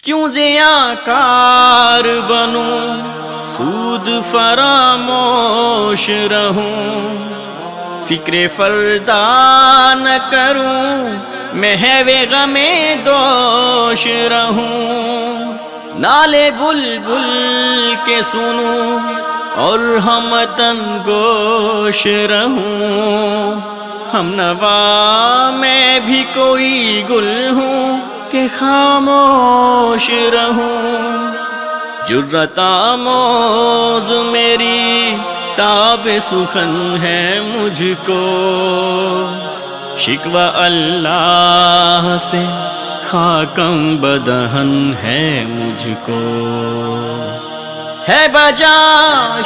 کیوں ضیاءکار بنوں، سود فراموش رہوں، فکر فردا نہ کروں، محو غم دوش رہوں، نالے بلبل کے سنوں اور ہمتن گوش رہوں، ہم نوا میں بھی کوئی گل ہوں کہ خاموش رہوں، جرأت آموز میری تاب سخن ہے مجھ کو، شکوہ اللہ سے خاکم بدہن ہے مجھ کو، ہے بجا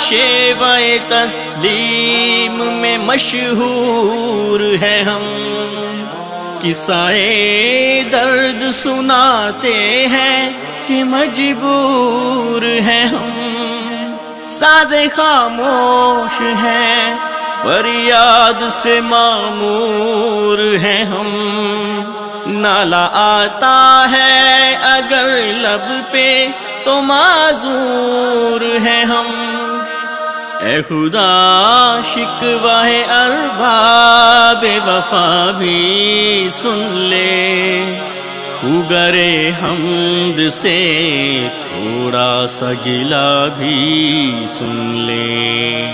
شیوہ تسلیم میں مشہور ہے ہم، قصہ درد سناتے ہیں کہ مجبور ہیں ہم، ساز خاموش ہے فریاد سے معمور ہیں ہم، نالا آتا ہے اگر لب پہ تو معذور ہیں ہم، اے خدا شکوہ ارباب وفا بھی سن لے، خوگر حمد سے تھوڑا سا گلہ بھی سن لے،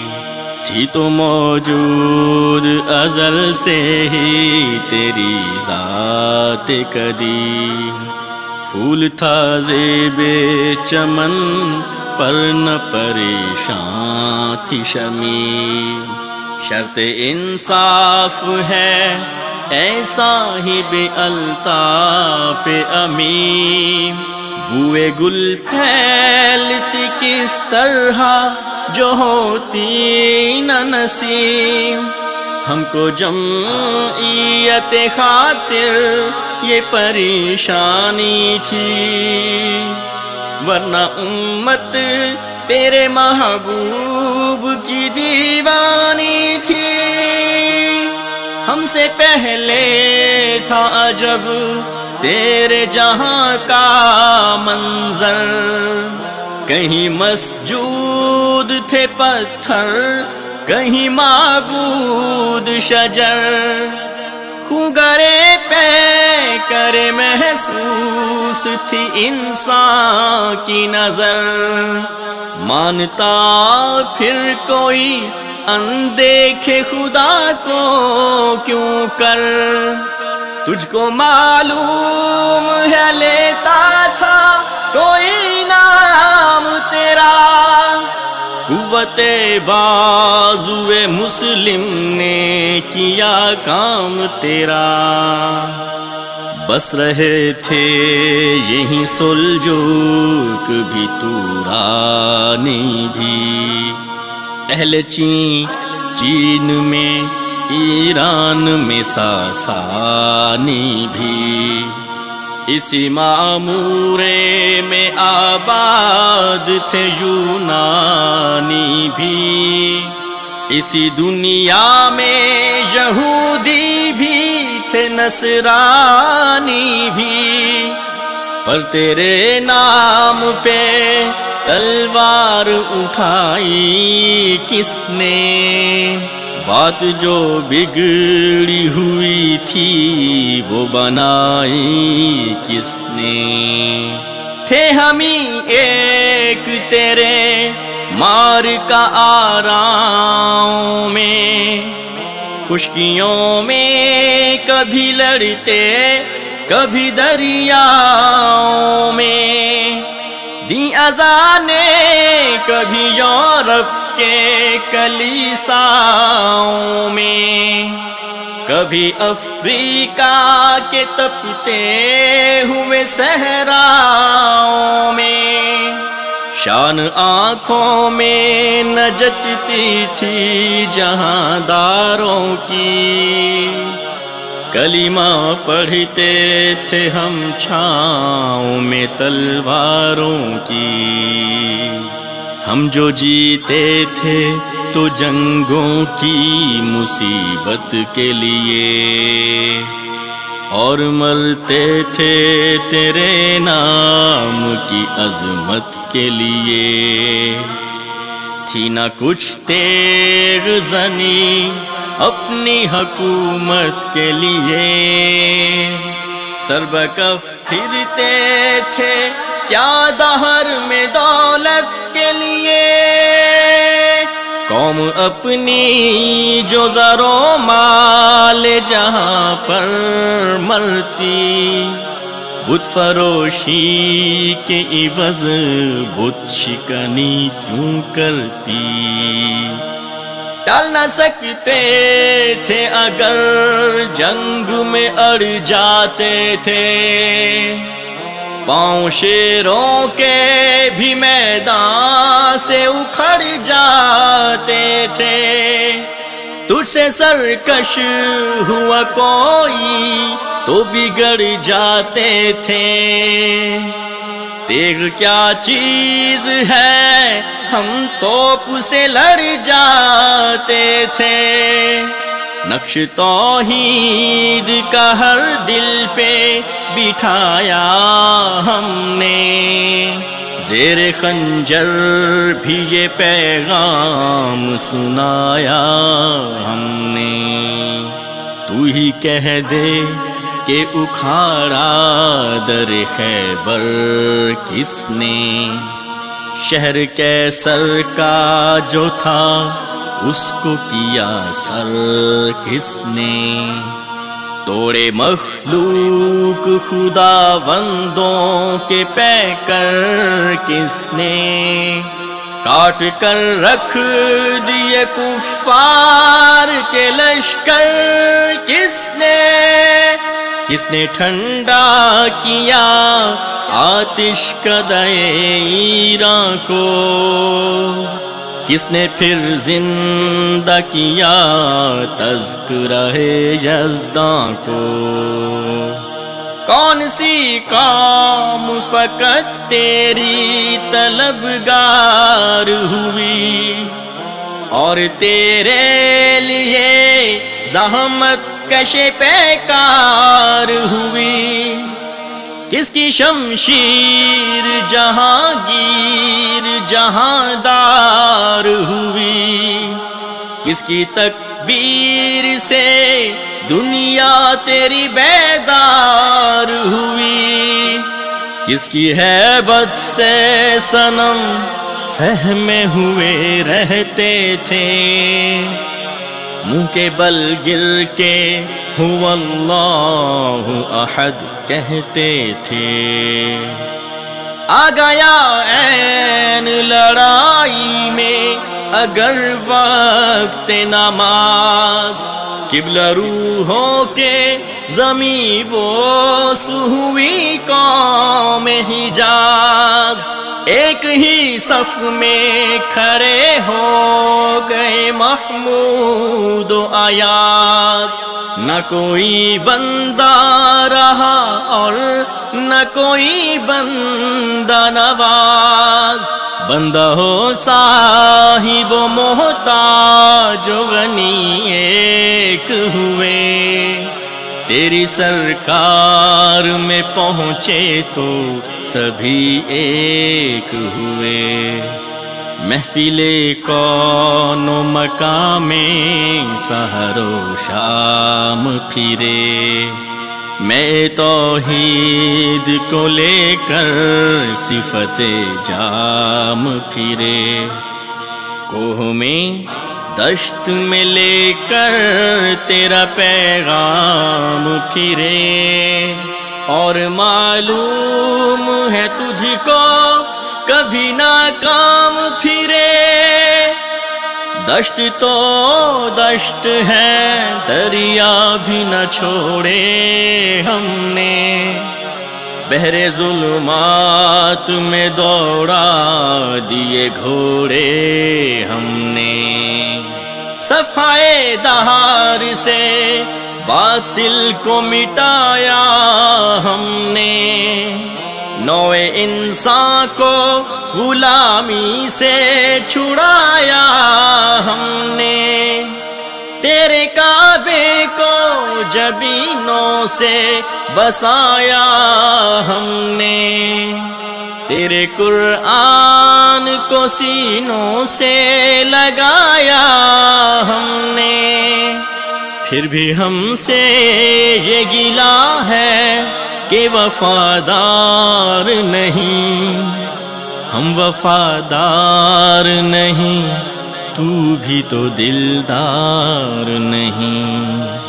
تھی تو موجود ازل سے ہی تیری ذات قدیم، پھول تھا زیب چمن پر نہ پریشان تھی شمیم، شرط انصاف ہے اے صاحب الطاف امیم، بوئے گل پھیلتی کس طرح جو ہوتی نہ نسیم، ہم کو جمعیت خاطر یہ پریشانی تھی، ورنہ امت تیرے محبوب کی دیوانی تھی، ہم سے پہلے تھا عجب تیرے جہاں کا منظر، کہیں مسجود تھے پتھر، کہیں معبود شجر، خوگرے پہ کرے محسوس تھی انسان کی نظر، مانتا پھر کوئی اندیکھے خدا کو کیوں کر، تجھ کو معلوم ہے لیتا تھا کوئی نام تیرا، قوت بازو مسلم نے کیا کام تیرا، بس رہے تھے یہیں سلجوق بھی تورانی بھی، اہل چین میں ایران میں ساسانی بھی، اسی معمورے میں آباد تھے یونانی بھی، اسی دنیا میں یہودی بھی تھے نصرانی بھی، پر تیرے نام پہ تلوار اٹھائی کس نے، بات جو بگڑی ہوئی تھی وہ بنائی کس نے، تھے ہم ہی ایک تیرے مار کا آراؤں میں، خشکیوں میں کبھی لڑتے کبھی دریاؤں میں، دی اذانیں کبھی یورپ کے کلیساؤں میں، کبھی افریقہ کے تپتے ہوئے صحراؤں میں، شان آنکھوں میں نہ جچتی تھی جہاں داروں کی، کلمہ پڑھتے تھے ہم چھاؤں میں تلواروں کی، ہم جو جیتے تھے تو جنگوں کی مصیبت کے لیے، اور مرتے تھے تیرے نام کی عظمت کے لیے، تھی نہ کچھ تیغ زنی اپنی حکومت کے لیے، سر بکف پھرتے تھے کیا دہر میں دولت کے لیے، قوم اپنی جو زر و مال جہاں پر مرتی، بت فروشی کے عوض بت شکنی کیوں کرتی، ٹال نہ سکتے تھے اگر جنگ میں اڑ جاتے تھے، پاؤں شیروں کے بھی میدان سے اکھڑ جاتے تھے، تجھ سے سرکش ہوا کوئی تو بگڑ جاتے تھے، تیغ کیا چیز ہے ہم توپ سے لڑ جاتے تھے، نقش توحید کا ہر دل پہ بٹھایا ہم نے، زیر خنجر بھی یہ پیغام سنایا ہم نے، تو ہی کہہ دے کہ اکھاڑا در خیبر کس نے، شہر کیسر کا جو تھا اس کو کیا سر کس نے، توڑے مخلوق خدا بندوں کے پیکر کس نے، کاٹ کر رکھ دیے کفار کے لشکر کس نے ٹھنڈا کیا آتش کدے ایران کو، کس نے پھر زندہ کیا تذکرہ یزداں کو، کون سی قوم فقط تیری طلبگار ہوئی اور تیرے لیے زحمت کش پیکار ہوئی، کس کی شمشیر جہانگیر جہاندار ہوئی، کس کی تکبیر سے دنیا تیری بیدار ہوئی، کس کی ہیبت سے صنم سہمے ہوئے رہتے تھے، منہ کے بل گر کے هو اللہ احد کہتے تھے، آ گیا عین لڑائی میں اگر وقت نماز، قبلہ روحوں کے زمیں بوس ہوئی قوم حجاز، ایک ہی صف میں کھڑے ہو گئے محمود و ایاز، نہ کوئی بندہ رہا اور نہ کوئی بندہ نواز، بندہ ہو صاحب و محتاج و غنی ایک ہوئے، تیری سرکار میں پہنچے تو سبھی ایک ہوئے، محفل کون و مقام سحر و شام پھرے، میں توحید کو لے کر صفت جام پھرے، کوہ میں دشت میں لے کر تیرا پیغام پھرے، اور معلوم ہے تجھ کو کبھی ناکام پھرے، دشت تو دشت ہے دریا بھی نہ چھوڑے ہم نے، بحر ظلمات میں دوڑا دیے گھوڑے ہم نے، صفائے دہار سے باطل کو مٹایا ہم نے، نوع انسان کو غلامی سے چھڑایا ہم نے، تیرے کعبے کو جبینوں سے بسایا ہم نے، تیرے قرآن کو سینوں سے لگایا ہم نے، پھر بھی ہم سے یہ گلہ ہے کہ وفادار نہیں، ہم وفادار نہیں، تو بھی تو دلدار نہیں۔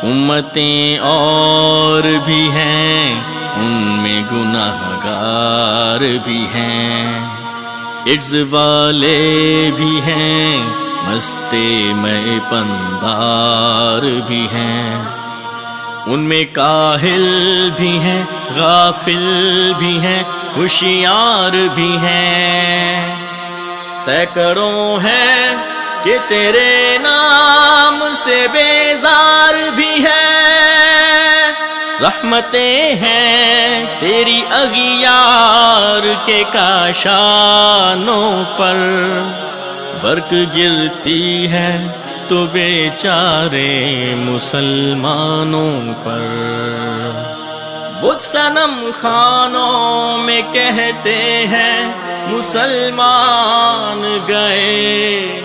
امتیں اور بھی ہیں، ان میں گناہ گار بھی ہیں، عجز والے بھی ہیں، مستے میں پندار بھی ہیں، ان میں کاہل بھی ہیں، غافل بھی ہیں، ہوشیار بھی ہیں، سینکڑوں ہیں کہ تیرے نام سے بیزار بھی ہیں، رحمتیں ہیں تیری اغیار کے کاشانوں پر، برق گرتی ہے تو بیچارے مسلمانوں پر، بت صنم خانوں میں کہتے ہیں مسلمان گئے،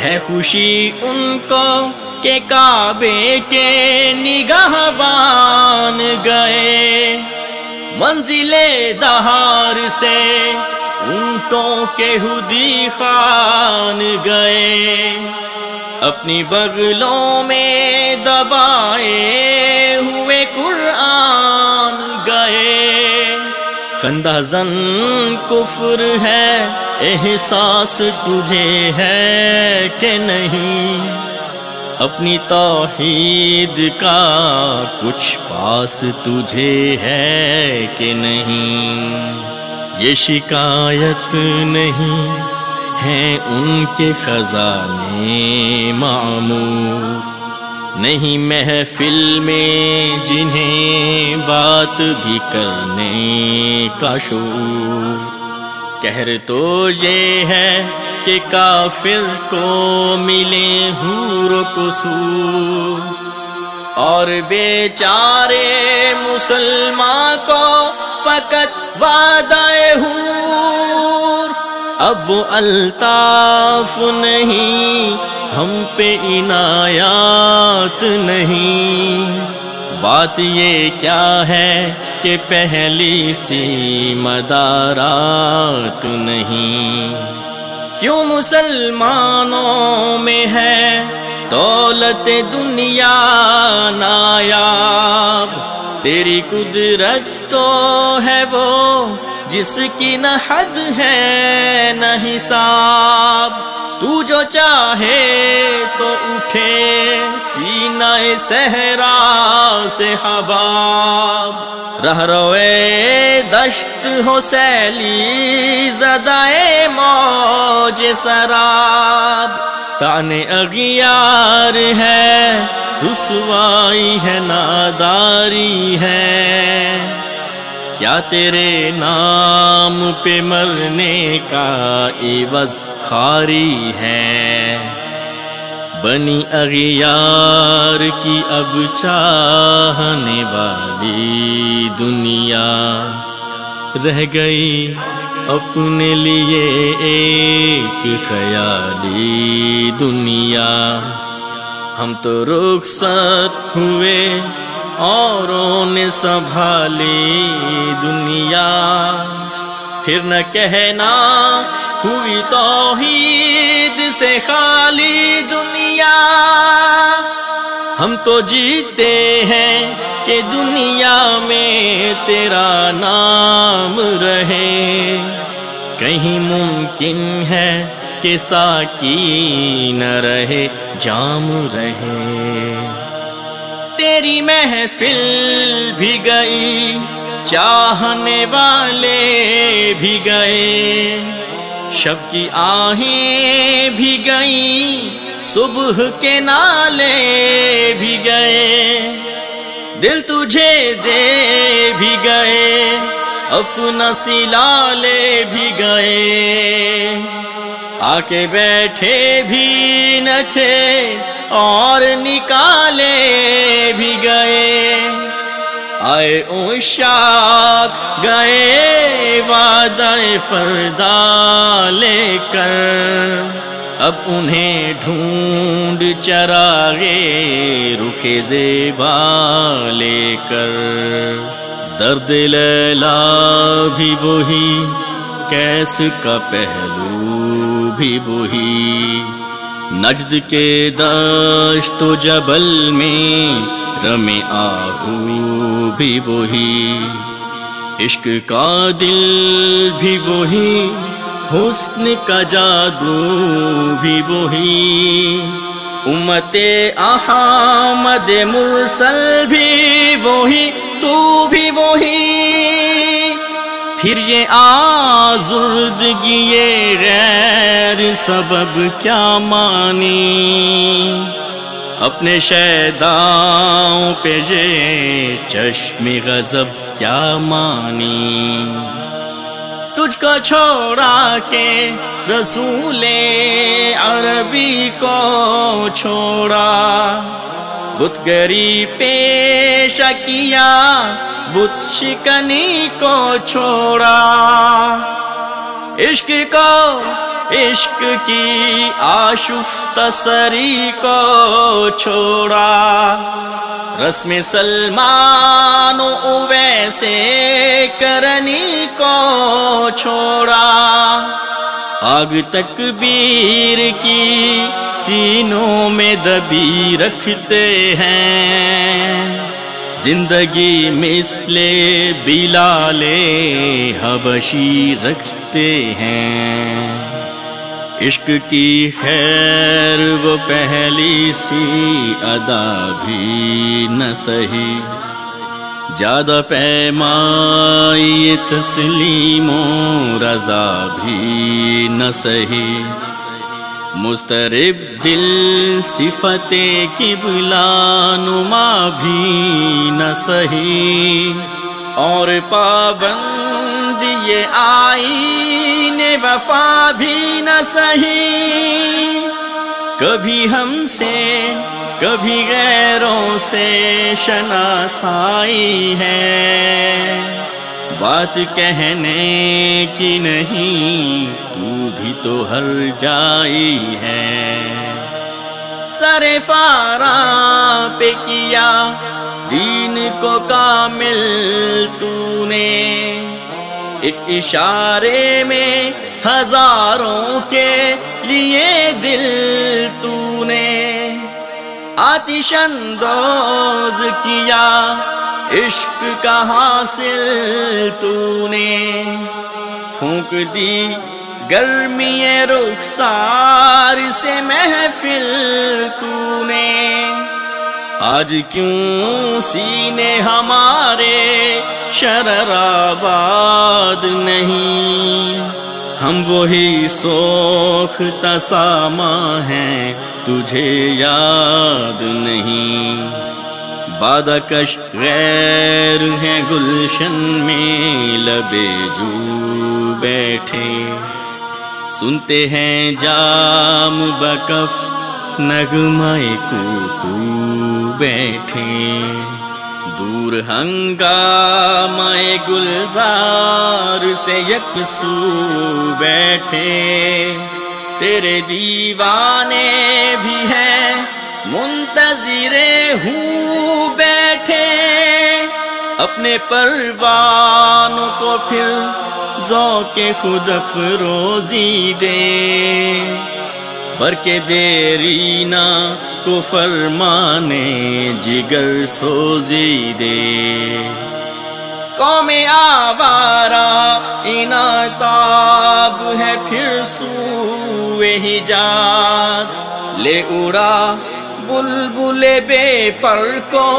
ہے خوشی ان کو کہ کعبے کے نگہبان گئے، منزل دہار سے اونٹوں کے ہدی خان گئے، اپنی بغلوں میں دبائے ہوئے قرآن گئے، خندہ زن کفر ہے احساس تجھے ہے کہ نہیں، اپنی توحید کا کچھ پاس تجھے ہے کہ نہیں، یہ شکایت نہیں ہیں ان کے خزانے معمور، نہیں محفل میں جنہیں بات بھی کرنے کا شعور، کہر تو یہ ہے کہ کافر کو ملے حور و قصور، اور بیچارے مسلمان کو فقط وعدہ حور، اب وہ الطاف نہیں ہم پہ عنایات نہیں، بات یہ کیا ہے کہ پہلی سی مدارات نہیں، کیوں مسلمانوں میں ہے دولت دنیا نایاب، تیری قدرت تو ہے وہ جس کی نہ حد ہے نہ حساب، تو جو چاہے تو اٹھے سینہ صحرا سے حباب، رہ روئے دشت ہو سیلی زدائے موج سراب، تانے اغیار ہے رسوائی ہے ناداری ہے، کیا تیرے نام پہ مرنے کا عوض خاری ہے، بنی اغیار کی اب چاہنے والی دنیا، رہ گئی اپنے لیے ایک خیالی دنیا، ہم تو رخصت ہوئے اوروں نے سنبھالی دنیا، پھر نہ کہنا ہوئی توحید سے خالی دنیا، ہم تو جیتے ہیں کہ دنیا میں تیرا نام رہے، کہیں ممکن ہے کہ ساقی نہ رہے جام رہے، تیری محفل بھی گئی چاہنے والے بھی گئے، شب کی آہیں بھی گئیں صبح کے نالے بھی گئے، دل تجھے دے بھی گئے اپنا سلا لے بھی گئے، آکے بیٹھے بھی نہ تھے اور نکالے بھی گئے، آئے عشاق گئے وعدہ فردا لے کر، اب انہیں ڈھونڈ چراغے رخ زیبا لے کر، درد لیلا بھی وہی، کیس کا پہلو بھی وہی، نجد کے دشت و جبل میں رم آہو بھی وہی، عشق کا دل بھی وہی، حسن کا جادو بھی وہی، امت احمد مرسل بھی وہی، تو بھی وہی، پھر یہ آزردگی یہ غیر سبب کیا مانی، اپنے شیداؤں پہ یہ چشم غضب کیا مانی، تجھ کو چھوڑا کے رسول عربی کو چھوڑا، بت گری پیش کیا، بت شکنی کو چھوڑا، عشق کو، عشق کی آشفت سری کو چھوڑا، رسم سلمان و اویس کرنی کو چھوڑا، آگ تکبیر کی سینوں میں دبی رکھتے ہیں، زندگی مثل بلال حبشی رکھتے ہیں، عشق کی خیر وہ پہلی سی ادا بھی نہ سہی، زیادہ پیمائی تسلیم و رضا بھی نہ سہی، مضطرب دل صفت قبلہ نما بھی نہ سہی، اور پابند یہ آئین وفا بھی نہ سہی، کبھی ہم سے کبھی غیروں سے شناسائی ہے، بات کہنے کی نہیں تو بھی تو ہر جائی ہے، سر فاراں پہ کیا دین کو کامل تو نے، ایک اشارے میں ہزاروں کے لیے دل تو نے، آتش اندوز کیا عشق کا حاصل تو نے، پھونک دی گرمی رخسار سے محفل تو نے، آج کیوں سینے ہمارے شرر آباد نہیں، ہم وہی سوختہ ساما ہیں تجھے یاد نہیں، بادہ کش غیر ہیں گلشن میں لبے جو بیٹھے، سنتے ہیں جام بکف نغمہ کوکو بیٹھے، دور ہنگامہ گلزار سے یکسو بیٹھے، تیرے دیوانے بھی ہیں منتظر ہوں بیٹھے، اپنے پروانوں کو پھر ذوق خود افروزی دے، برکے دیرینا کو فرمانے جگر سوزی دے، قوم آوارہ انعطاب ہے پھر سوئے حجاز، لے اڑا بلبل بے پر کو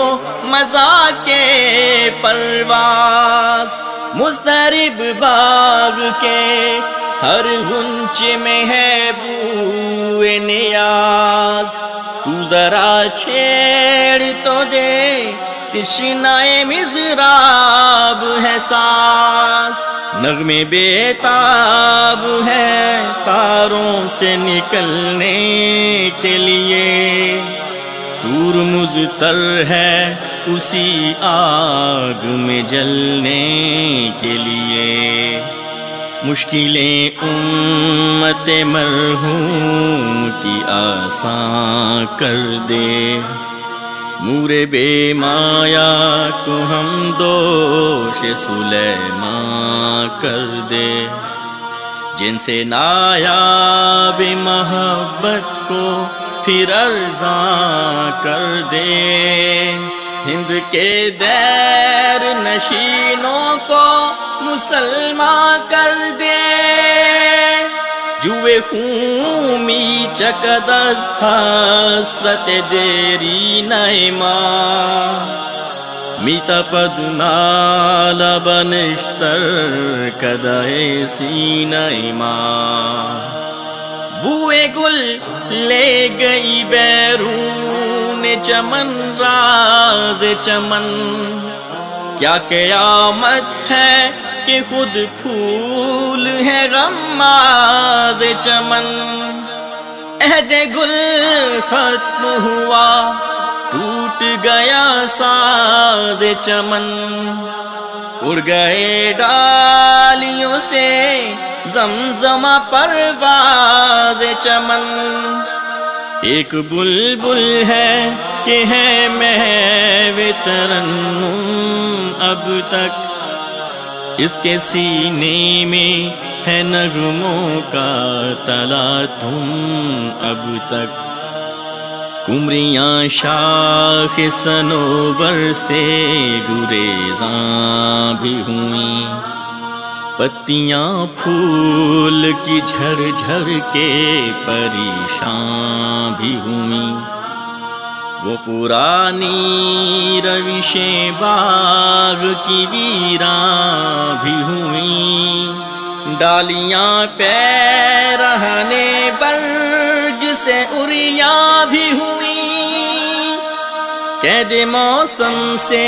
مزا کے پرواز، مضطرب باغ کے ہر غنچے میں ہے بوئے نیاز، تو ذرا چھیڑ تو دے تشنہ مضراب ہے ساز، نغمے بے تاب ہے تاروں سے نکلنے کے لیے، طور مضطر ہے اسی آگ میں جلنے کے لیے، مشکلیں امت مرحوم کی آسان کر دے، مور بے مایا کو ہم دوش سلیمان کر دے، جن سے نایاب محبت کو پھر ارزاں کر دے، ہند کے دیر نشینوں کو مسلمان کر دے، جوے خون می چکد از حسرت دیری نیما، می تپد نال بنشتر کدائے سینہ ماں، بوئے گل لے گئی بیرون چمن راز چمن، کیا قیامت ہے کہ خود پھول ہے غماز چمن، عہد گل ختم ہوا ٹوٹ گیا ساز چمن، اڑ گئے ڈالیوں سے زمزمہ پرواز چمن، ایک بلبل ہے کہ ہے محو ترنم اب تک، اس کے سینے میں ہے نغموں کا تلاطم اب تک، کمریاں شاخ صنوبر سے گریزاں بھی ہوئیں، پتیاں پھول کی جھڑ جھڑ کے پریشان بھی ہوئیں، وہ پرانی روشیں باغ کی ویراں بھی ہوئیں، ڈالیاں پیرہنے برگ سے اریاں بھی ہوئیں، قید موسم سے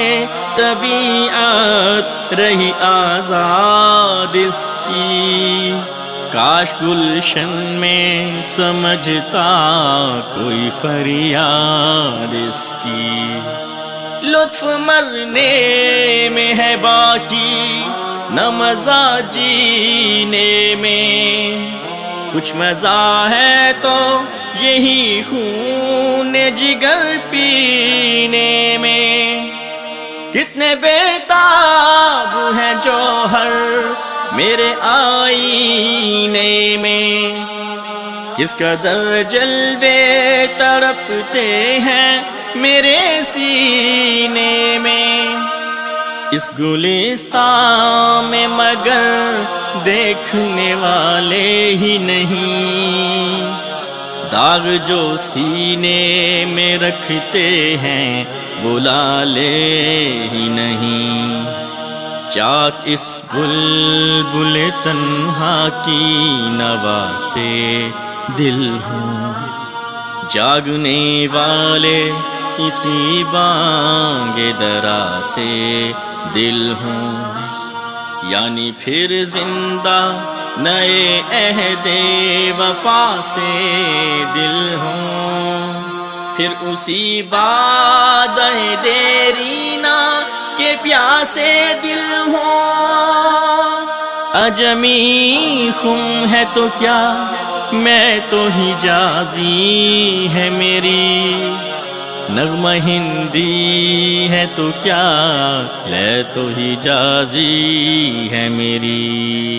طبیعت رہی آزاد اس کی، کاش گلشن میں سمجھتا کوئی فریاد اس کی، لطف مرنے میں ہے باقی نہ مزہ جینے میں، کچھ مزہ ہے تو یہی خون جگر پینے میں، کتنے بےتاب ہیں جوہر میرے آئینے میں، کس قدر جلوے تڑپتے ہیں میرے سینے میں، اس گلستان میں مگر دیکھنے والے ہی نہیں، داغ جو سینے میں رکھتے ہیں بلا لے ہی نہیں، چاک اس بلبل تنہا کی نوا سے دل ہوں، جاگنے والے اسی بانگ درا سے دل ہوں، یعنی پھر زندہ نئے عہد وفا سے دل ہوں، پھر اسی وعدہ دیرینا کے پیاسے دل ہوں، اجمی خم ہے تو کیا میں تو حجازی ہے میری، نغمہ ہندی ہے تو کیا لے تو حجازی ہے میری۔